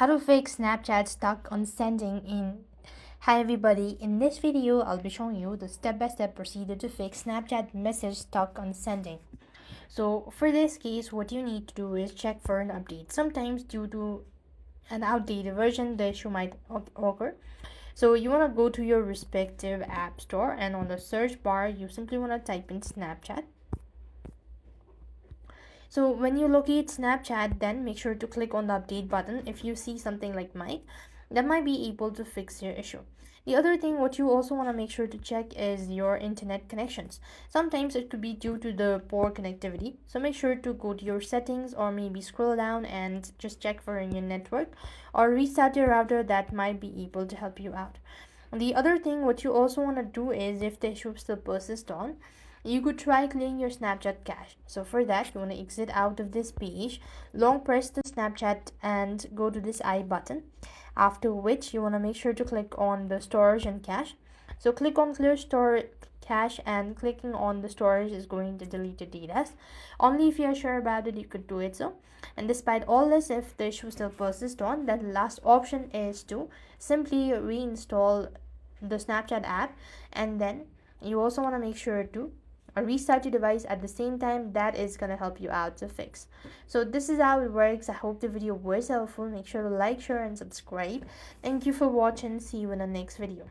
How to fix Snapchat stuck on sending in. Hi everybody, in this video I'll be showing you the step-by-step procedure to fix Snapchat message stuck on sending. So for this case, what you need to do is check for an update. Sometimes due to an outdated version, the issue might occur. So you want to go to your respective app store, and on the search bar you simply want to type in Snapchat. So when you locate Snapchat, then make sure to click on the update button. If you see something like mine, that might be able to fix your issue. The other thing what you also want to make sure to check is your internet connections. Sometimes it could be due to the poor connectivity, so make sure to go to your settings or maybe scroll down and just check for your network or restart your router. That might be able to help you out. The other thing what you also want to do is, if the issue still persists on, you could try clearing your Snapchat cache. So for that, you want to exit out of this page, long press the Snapchat and go to this I button, after which you want to make sure to click on the storage and cache. So click on clear store cache, and clicking on the storage is going to delete the data. Only if you are sure about it you could do it so. And despite all this, if the issue still persists on, then the last option is to simply reinstall the Snapchat app, and then you also want to make sure to restart your device at the same time. That is going to help you out to fix. So this is how it works. I hope the video was helpful. Make sure to like, share and subscribe. Thank you for watching. See you in the next video.